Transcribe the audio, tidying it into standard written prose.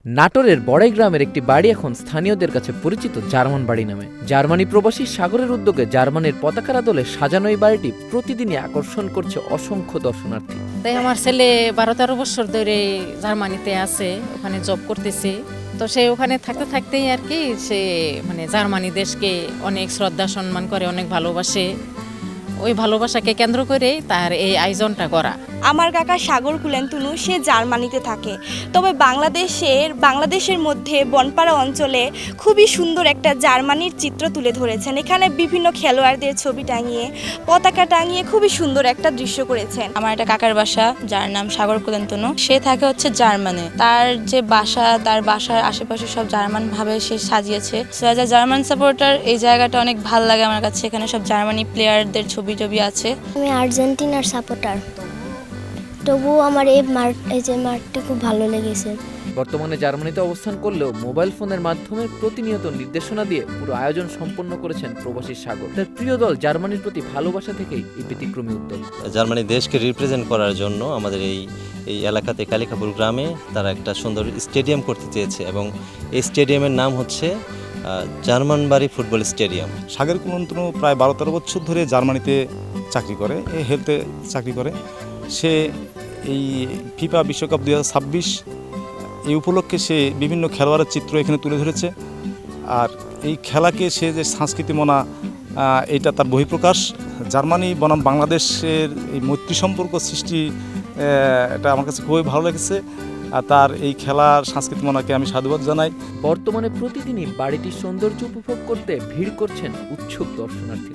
নাটোরের বড়াই গ্রামের একটি বাড়ি এখন স্থানীয়দের কাছে পরিচিত জার্মান বাড়ি নামে। জার্মানি প্রবাসী সাগরের উদ্যোগে জার্মানির পতাকার দলে সাজানো এই বাড়িটি প্রতিদিনই আকর্ষণ করছে অসংখ্য দর্শনার্থী। তাই আমার ছেলে 12-13 বছর ধরে জার্মানিতে আছে, ওখানে জব করতেছে। তো সে ওখানে থাকতে থাকতেই আর কি সে জার্মানি দেশকে অনেক শ্রদ্ধা সম্মান করে, অনেক ভালোবাসে। ওই ভালোবাসাকে কেন্দ্র করে তার এই আয়োজনটা করা। আমার কাকা সাগর কুলেন্তুনু, সে জার্মানিতে থাকে। তবে বাংলাদেশের মধ্যে বনপাড়া অঞ্চলে খুবই সুন্দর একটা জার্মানির চিত্র তুলে ধরেছেন। এখানে বিভিন্ন খেলোয়াড়দের ছবি টাঙিয়ে, পতাকা টাঙিয়ে খুবই সুন্দর একটা দৃশ্য করেছেন। আমার একটা কাকার বাসা, যার নাম সাগর কুলেন্তুনু, সে থাকে হচ্ছে জার্মানি। তার যে বাসা, তার বাসার আশেপাশে সব জার্মান ভাবে সে সাজিয়েছে। জার্মান সাপোর্টার, এই জায়গাটা অনেক ভালো লাগে আমার কাছে। এখানে সব জার্মানি প্লেয়ারদের ছবি আছে। আমি আর্জেন্টিনার সাপোর্টার, তবুও আমার এই মাঠটা খুব ভালো লেগেছে। বর্তমানে জার্মানিতে অবস্থান করলেও মোবাইল ফোনের মাধ্যমে প্রতিনিয়ত নির্দেশনা দিয়ে পুরো আয়োজন সম্পন্ন করেছেন প্রবাসী সাগর। তার প্রিয় দল জার্মানির প্রতি ভালোবাসা থেকেই এই ব্যতিক্রমী উদ্যোগ। জার্মানি দেশকে রিপ্রেজেন্ট করার জন্য আমাদের এই এলাকাতে কালিকাপুর গ্রামে তারা একটা সুন্দর স্টেডিয়াম করতে চেয়েছে এবং এই স্টেডিয়ামের নাম হচ্ছে জার্মানবাড়ি ফুটবল স্টেডিয়াম। সাগর কুলেন্তুনু প্রায় 12-13 বছর ধরে জার্মানিতে চাকরি করে, হেলথে চাকরি করে। সে এই ফিফা বিশ্বকাপ 2026 এই উপলক্ষে সে বিভিন্ন খেলোয়াড়ের চিত্র এখানে তুলে ধরেছে। আর এই খেলাকে সে যে সংস্কৃতি মনা, এটা তার বহিঃপ্রকাশ। জার্মানি বনাম বাংলাদেশের এই মৈত্রী সম্পর্ক সৃষ্টি, এটা আমার কাছে খুবই ভালো লেগেছে। আর তার এই খেলার সংস্কৃতি মনাকে আমি সাধুবাদ জানাই। বর্তমানে প্রতিদিনই বাড়িটির সৌন্দর্য উপভোগ করতে ভিড় করছেন উৎসুক দর্শনার্থী।